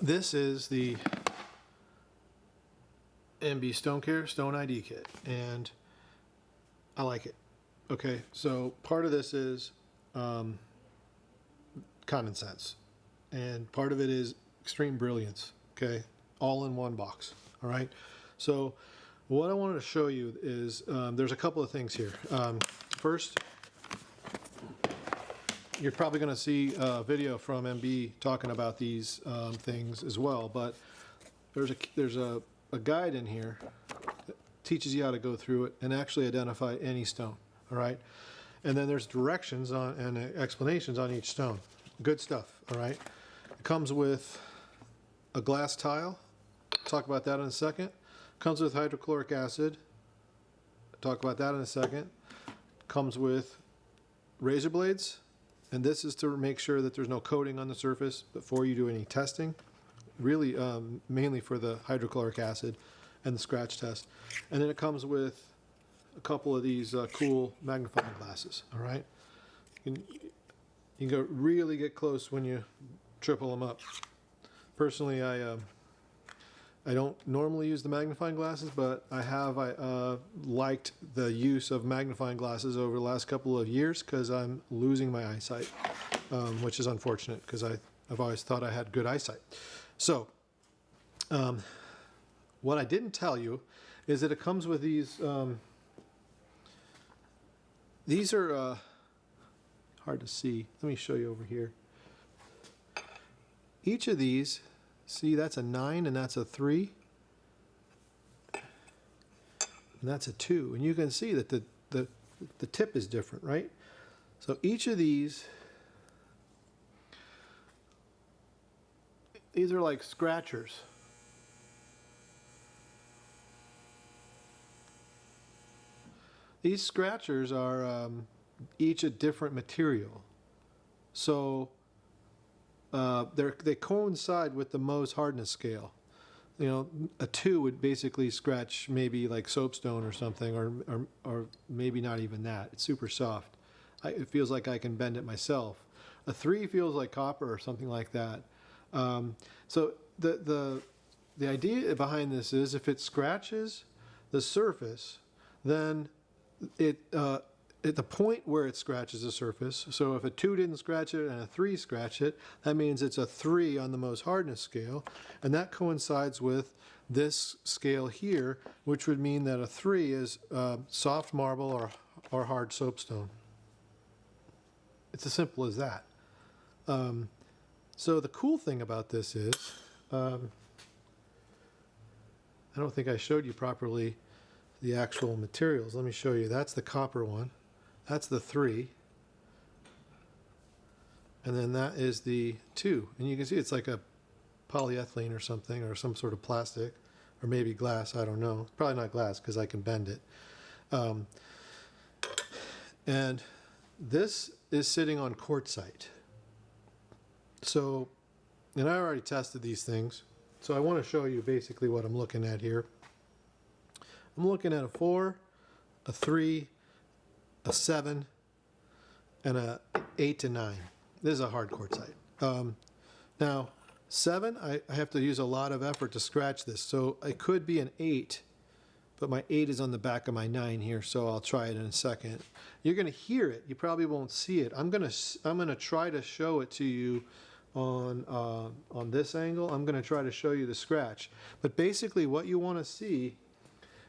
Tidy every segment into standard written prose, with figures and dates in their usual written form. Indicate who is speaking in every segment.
Speaker 1: This is the MB Stone Care Stone ID Kit, and I like it. Okay, so part of this is common sense, and part of it is extreme brilliance. Okay, all in one box. All right, so what I wanted to show you is there's a couple of things here. First, you're probably going to see a video from MB talking about these things as well, but there's a guide in here that teaches you how to go through it and actually identify any stone. All right, and then there's directions on and explanations on each stone. Good stuff. All right, it comes with a glass tile. Talk about that in a second. Comes with hydrochloric acid. Talk about that in a second. Comes with razor blades. And this is to make sure that there's no coating on the surface before you do any testing. Really, mainly for the hydrochloric acid and the scratch test. And then it comes with a couple of these cool magnifying glasses. All right, you can go really get close when you triple them up. Personally, I don't normally use the magnifying glasses, but I have liked the use of magnifying glasses over the last couple of years because I'm losing my eyesight, which is unfortunate because I've always thought I had good eyesight. So, what I didn't tell you is that it comes with these. These are hard to see. Let me show you over here. Each of these. See, that's a 9 and that's a 3. And that's a 2. And you can see that the tip is different, right? So each of these are like scratchers. These scratchers are each a different material. So they coincide with the Mohs hardness scale. You know, a 2 would basically scratch maybe like soapstone or something, or maybe not even that. It's super soft. It feels like I can bend it myself. A 3 feels like copper or something like that. So the idea behind this is if it scratches the surface, then at the point where it scratches the surface, so if a 2 didn't scratch it and a 3 scratch it, that means it's a 3 on the Mohs hardness scale, and that coincides with this scale here, which would mean that a 3 is soft marble or hard soapstone. It's as simple as that. So the cool thing about this is, I don't think I showed you properly the actual materials. Let me show you. That's the copper one. That's the 3, and then that is the 2, and you can see it's like a polyethylene or something, or some sort of plastic, or maybe glass. I don't know. Probably not glass because I can bend it. And this is sitting on quartzite. So, and I already tested these things, so I want to show you basically what I'm looking at here. I'm looking at a 4, a 3, a 7, and a 8 to 9. This is a hard quartzite. Now, 7, I have to use a lot of effort to scratch this, so it could be an 8, but my 8 is on the back of my 9 here, so I'll try it in a second. You're going to hear it. You probably won't see it. I'm gonna try to show it to you on this angle. I'm going to try to show you the scratch. But basically, what you want to see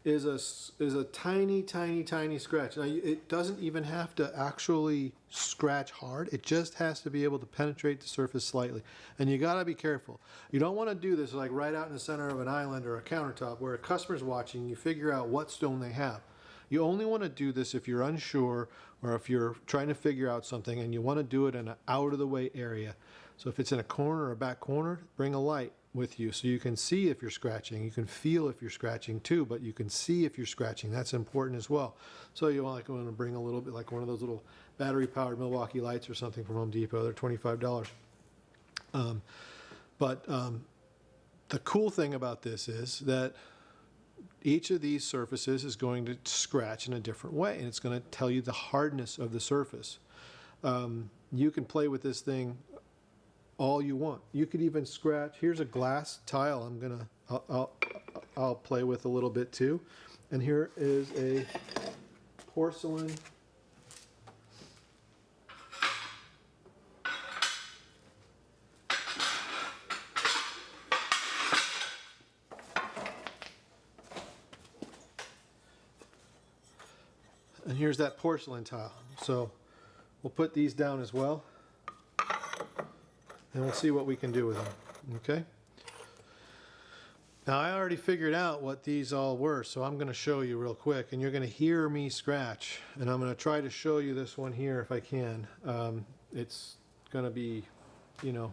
Speaker 1: is a tiny, tiny, tiny scratch. Now, it doesn't even have to actually scratch hard. It just has to be able to penetrate the surface slightly. And you got to be careful. You don't want to do this like right out in the center of an island or a countertop where a customer's watching. You figure out what stone they have. You only want to do this if you're unsure or if you're trying to figure out something and you want to do it in an out-of-the-way area. So if it's in a corner or a back corner, bring a light with you so you can see if you're scratching. You can feel if you're scratching too, but you can see if you're scratching. That's important as well. So you want to bring a little bit like one of those little battery-powered Milwaukee lights or something from Home Depot. They're $25. The cool thing about this is that each of these surfaces is going to scratch in a different way, and it's going to tell you the hardness of the surface. You can play with this thing all you want. You could even scratch. Here's a glass tile. I'll play with a little bit too. And here is a porcelain and here's that porcelain tile. So we'll put these down as well, and we'll see what we can do with them. Okay. Now I already figured out what these all were, so I'm going to show you real quick, and you're going to hear me scratch, and I'm going to try to show you this one here if I can. It's going to be, you know,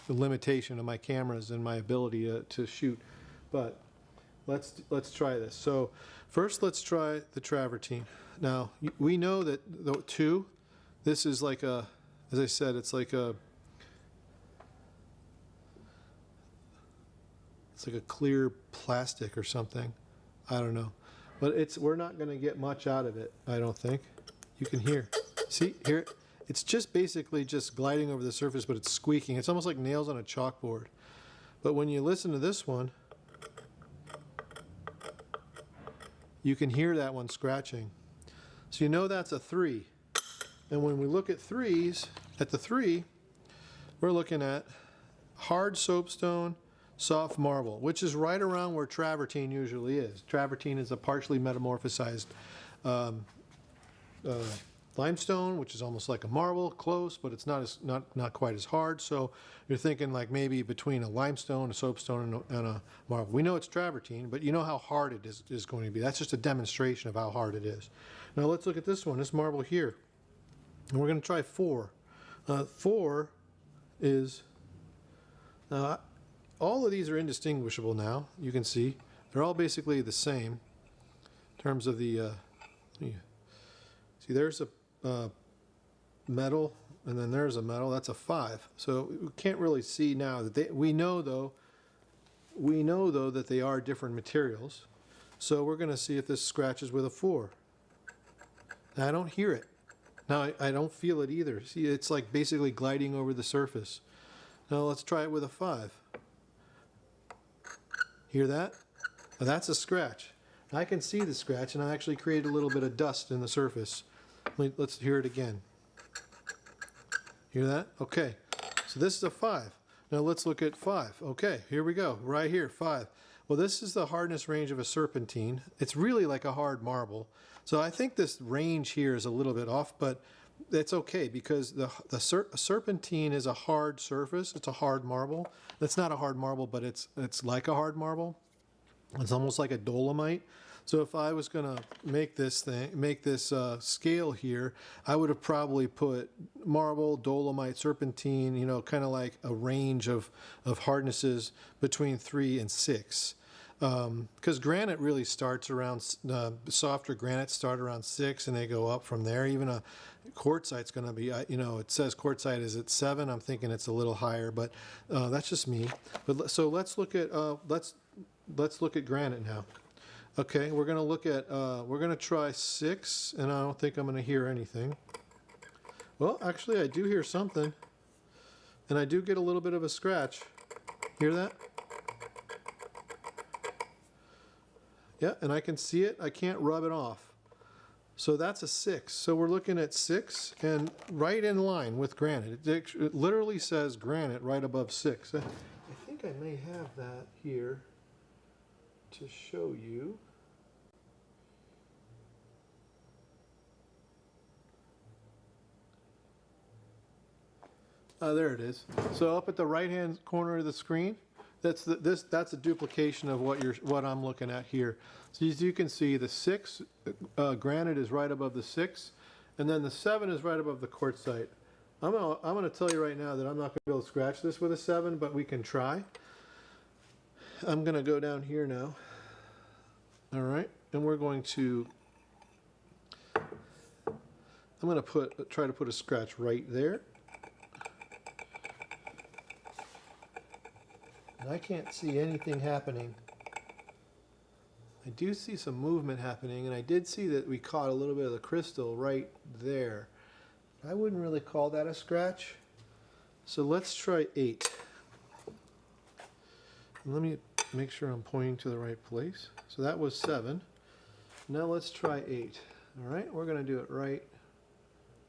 Speaker 1: the limitation of my cameras and my ability to shoot, but let's try this. So first, let's try the travertine. Now we know that the two, this is like a, as I said, it's like a clear plastic or something. I don't know, but we're not going to get much out of it, I don't think. You can hear, see, hear it? It's just basically just gliding over the surface, but it's squeaking. It's almost like nails on a chalkboard. But when you listen to this one, you can hear that one scratching. So you know that's a 3. And when we look at threes, at the 3, we're looking at hard soapstone, soft marble, which is right around where travertine usually is. Travertine is a partially metamorphosized limestone, which is almost like a marble, close, but it's not quite as hard. So you're thinking like maybe between a limestone, a soapstone, and a marble. We know it's travertine, but you know how hard it is going to be. That's just a demonstration of how hard it is. Now let's look at this one, this marble here. And we're going to try 4. 4 is, all of these are indistinguishable now. You can see they're all basically the same in terms of the, see there's a metal, and then there's a metal. That's a 5. So we can't really see now that we know though that they are different materials. So we're going to see if this scratches with a 4. Now, I don't hear it. Now I don't feel it either. See, it's like basically gliding over the surface. Now let's try it with a 5. Hear that? Now that's a scratch. I can see the scratch, and I actually created a little bit of dust in the surface. Let's hear it again. Hear that? Okay. So this is a 5. Now let's look at 5. Okay, here we go. Right here, 5. Well, this is the hardness range of a serpentine. It's really like a hard marble. So I think this range here is a little bit off, but it's okay because the serpentine is a hard surface. It's a hard marble. It's not a hard marble, but it's like a hard marble. It's almost like a dolomite. So if I was going to make this scale here, I would have probably put marble, dolomite, serpentine, you know, kind of like a range of hardnesses between 3 and 6. Because granite really starts around, softer granites start around 6 and they go up from there. Even a quartzite's going to be, you know, it says quartzite is at 7. I'm thinking it's a little higher, but that's just me. But so let's look at let's look at granite now. Okay, we're gonna try 6, and I don't think I'm gonna hear anything. Well, actually, I do hear something, and I do get a little bit of a scratch. Hear that? Yeah, and I can see it. I can't rub it off. So that's a 6. So we're looking at 6, and right in line with granite. It literally says granite right above 6. I think I may have that here to show you. There it is. So up at the right-hand corner of the screen, that's a duplication of what I'm looking at here. So as you can see, the 6 granite is right above the 6, and then the 7 is right above the quartzite. I'm gonna tell you right now that I'm not gonna be able to scratch this with a 7, but we can try. I'm gonna go down here now. All right, and we're going to. I'm gonna try to put a scratch right there. And I can't see anything happening. I do see some movement happening, and I did see that we caught a little bit of the crystal right there. I wouldn't really call that a scratch. So let's try 8. Let me make sure I'm pointing to the right place. So that was 7. Now let's try 8. All right, we're going to do it right.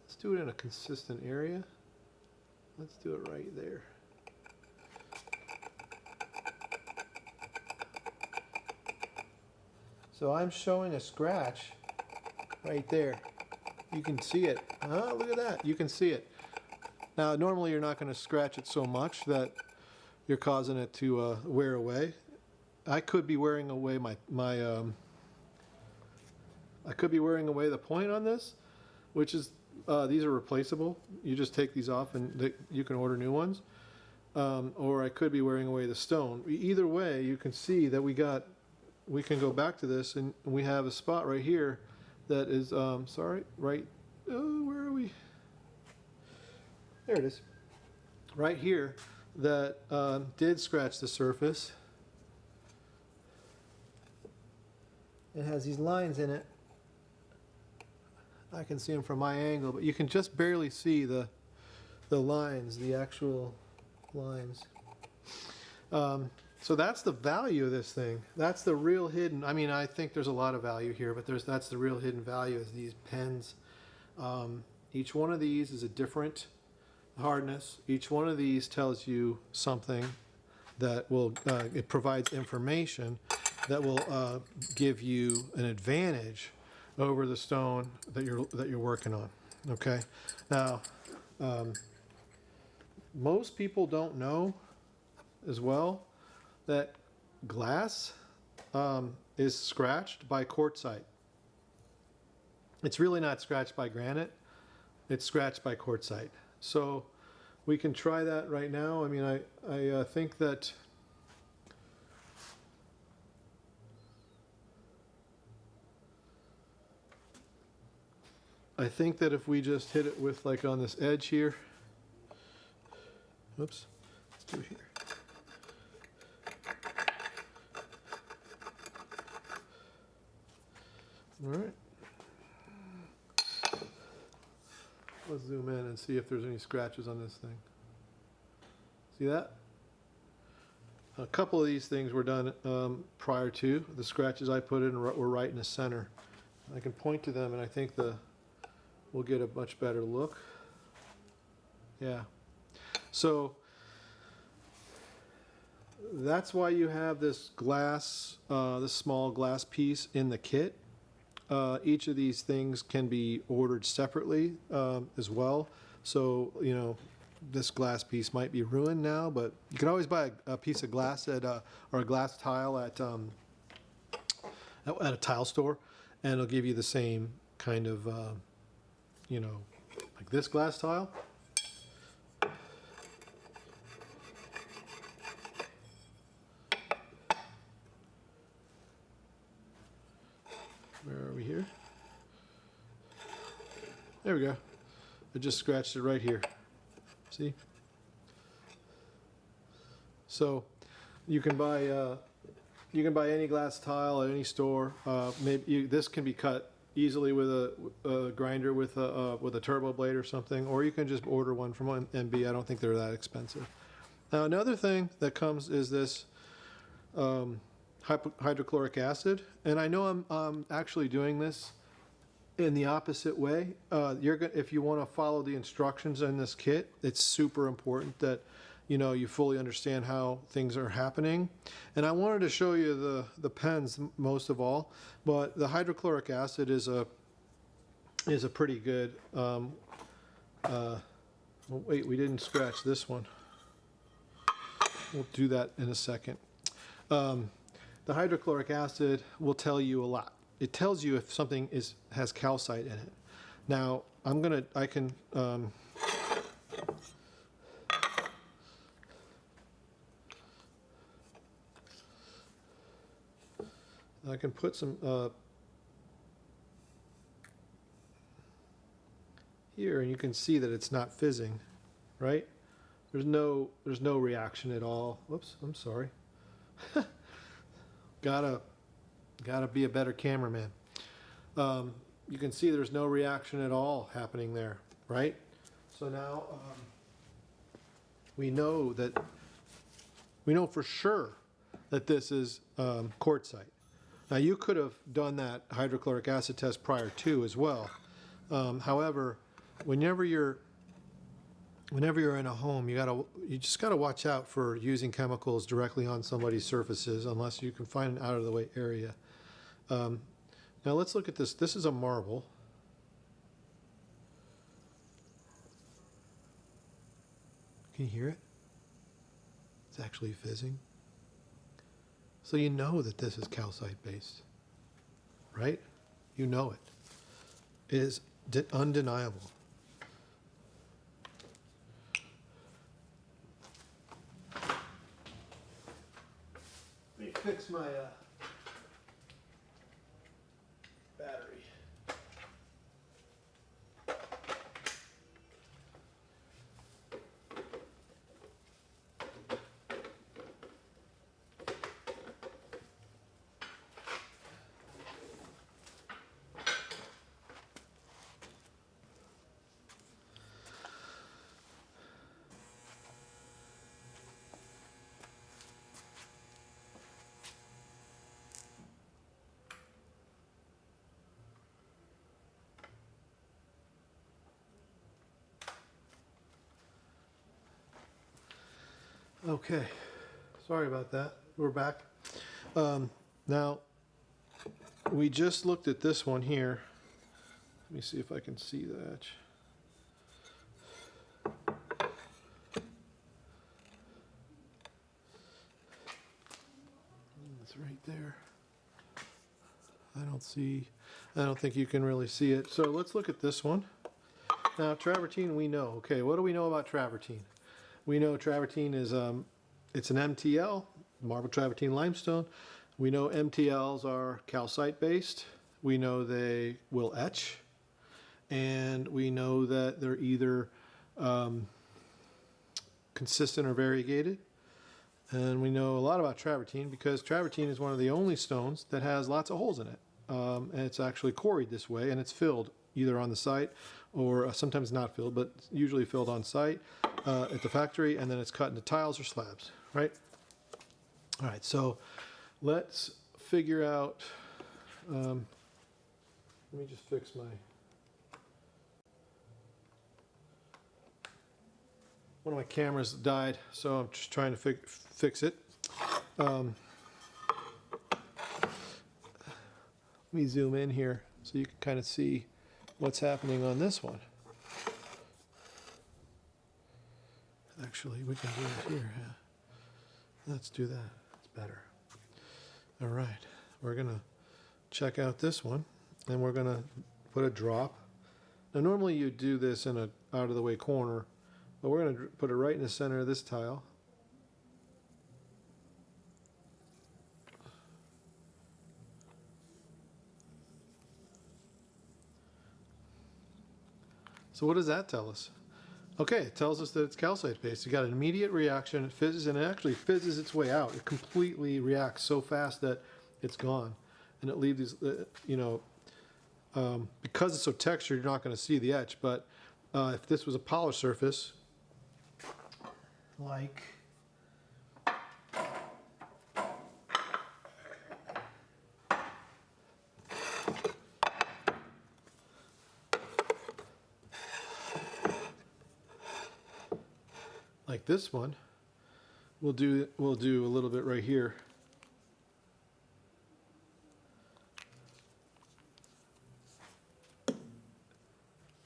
Speaker 1: Let's do it in a consistent area. Let's do it right there. So I'm showing a scratch right there. You can see it. Oh, look at that. You can see it. Now, normally you're not going to scratch it so much that you're causing it to wear away. I could be wearing away I could be wearing away the point on this, which is these are replaceable. You just take these off and you can order new ones. Or I could be wearing away the stone. Either way, you can see that we can go back to this and we have a spot right here that is right. Oh, where are we? There it is. Right here that did scratch the surface. It has these lines in it. I can see them from my angle, but you can just barely see the lines, the actual lines. So that's the value of this thing. That's the real hidden. I mean, I think there's a lot of value here, but that's the real hidden value is these pens. Each one of these is a different hardness. Each one of these tells you something that will it provides information that will give you an advantage over the stone that you're working on. Okay. Now, most people don't know as well that glass is scratched by quartzite. It's really not scratched by granite. It's scratched by quartzite. So we can try that right now. I mean, I think that if we just hit it with like on this edge here. Oops. Let's do it here. All right. Let's zoom in and see if there's any scratches on this thing. See that? A couple of these things were done prior to. The scratches I put in were right in the center. I can point to them and I think we'll get a much better look. Yeah. So that's why you have this glass, this small glass piece in the kit. Each of these things can be ordered separately as well. So, you know, this glass piece might be ruined now, but you can always buy a piece of glass at or a glass tile at a tile store, and it'll give you the same kind of, you know, like this glass tile. Where are we here? There we go. I just scratched it right here. See? So you can buy any glass tile at any store. This can be cut easily with a grinder with a turbo blade or something, or you can just order one from MB. I don't think they're that expensive. Now another thing that comes is this hydrochloric acid, and I know I'm actually doing this in the opposite way. If you want to follow the instructions in this kit, it's super important that you fully understand how things are happening. And I wanted to show you the pens most of all, but the hydrochloric acid is a pretty good. Well, wait, we didn't scratch this one. We'll do that in a second. The hydrochloric acid will tell you a lot. It tells you if something has calcite in it. Now I can put some here, and you can see that it's not fizzing, right? There's no reaction at all. Whoops, I'm sorry. Gotta be a better cameraman. You can see there's no reaction at all happening there, right? So now we know for sure that this is quartzite. Now you could have done that hydrochloric acid test prior to as well. However, whenever you're in a home, you just gotta watch out for using chemicals directly on somebody's surfaces unless you can find an out of the way area. Now let's look at this. This is a marble. Can you hear it? It's actually fizzing. So you know that this is calcite based, right? You know it. It is undeniable. Let me fix my battery. Okay, sorry about that. We're back. Now, we just looked at this one here. Let me see if I can see that. It's right there. I don't think you can really see it. So let's look at this one. Now, travertine we know. Okay, what do we know about travertine? We know travertine is it's an MTL, marble travertine limestone. We know MTLs are calcite based. We know they will etch, and we know that they're either consistent or variegated. And we know a lot about travertine because travertine is one of the only stones that has lots of holes in it. And it's actually quarried this way, and it's filled either on the site or sometimes not filled, but usually filled on site at the factory, and then it's cut into tiles or slabs, right? All right, so let's figure out, let me just fix one of my cameras died, so I'm just trying to fix it. Let me zoom in here so you can kind of see what's happening on this one. Actually, we can do it here. Yeah. Let's do that. It's better. All right. We're going to check out this one, and we're going to put a drop. Now, normally you do this in an out-of-the-way corner, but we're going to put it right in the center of this tile. So what does that tell us? Okay, it tells us that it's calcite based. You got an immediate reaction, it fizzes, and it actually fizzes its way out. It completely reacts so fast that it's gone. And it leaves these, because it's so textured, you're not going to see the etch. But if this was a polished surface, like this one, we'll do a little bit right here.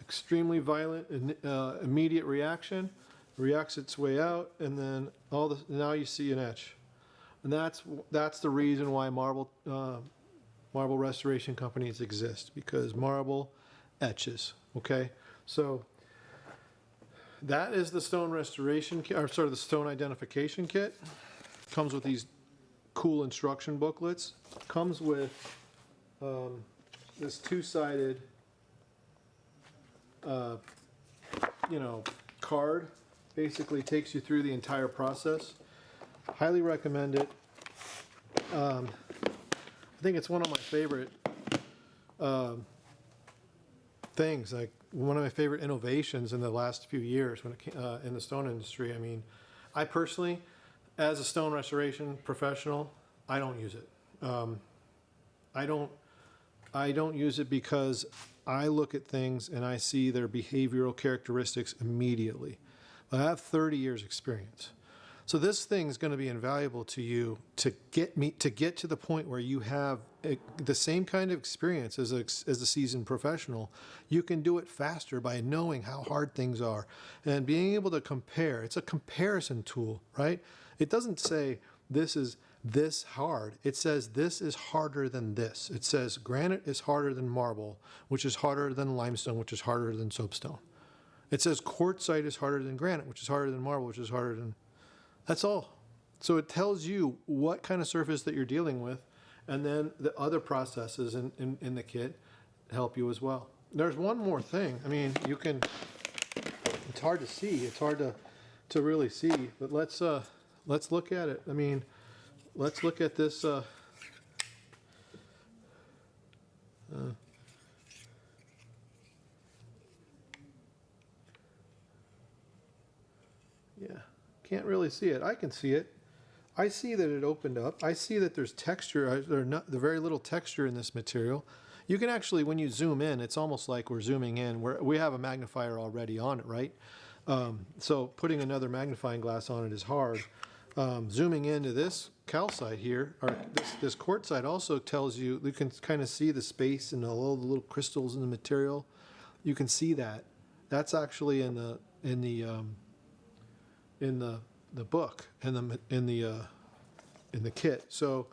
Speaker 1: Extremely violent and immediate reaction, reacts its way out, and then now you see an etch, and that's the reason why marble restoration companies exist, because marble etches. Okay, so that is the stone restoration kit, or sort of the stone identification kit. Comes with these cool instruction booklets. Comes with this two-sided, card. Basically takes you through the entire process. Highly recommend it. I think it's one of my favorite things. Like one of my favorite innovations in the last few years when it came, in the stone industry. I mean, I personally, as a stone restoration professional, I don't use it. I don't use it because I look at things and I see their behavioral characteristics immediately. I have 30 years experience. So this thing is going to be invaluable to you to get to the point where you have the same kind of experience as a seasoned professional. You can do it faster by knowing how hard things are and being able to compare. It's a comparison tool, right? It doesn't say this is this hard. It says this is harder than this. It says granite is harder than marble, which is harder than limestone, which is harder than soapstone. It says quartzite is harder than granite, which is harder than marble, which is harder than... That's all. So it tells you what kind of surface that you're dealing with, and then the other processes in the kit help you as well. There's one more thing. I mean, you can... It's hard to see. It's hard to really see, but let's look at it. I mean, let's look at this. Yeah, can't really see it. I can see it. I see that it opened up. I see that there's texture. There's not the very little texture in this material. You can actually, when you zoom in, it's almost like we're zooming in. We have a magnifier already on it, right? So putting another magnifying glass on it is hard. Zooming into this calcite here, or this quartzite also tells you, you can kind of see the space and all the little crystals in the material. You can see that. That's actually in the book, in the kit. So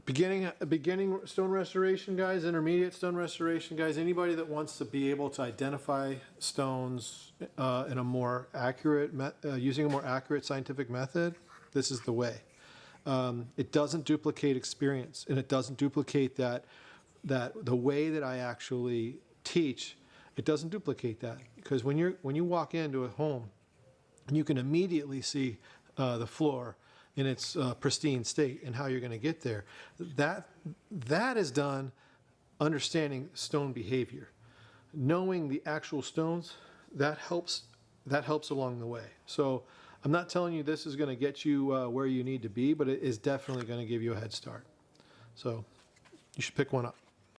Speaker 1: beginning stone restoration guys, intermediate stone restoration guys, anybody that wants to be able to identify stones in a more accurate using a more accurate scientific method, this is the way. It doesn't duplicate experience, and it doesn't duplicate that the way that I actually teach. It doesn't duplicate that, because when you walk into a home, you can immediately see the floor in its pristine state and how you're going to get there. That is done understanding stone behavior. Knowing the actual stones, that helps along the way. So I'm not telling you this is going to get you where you need to be, but it is definitely going to give you a head start. So you should pick one up.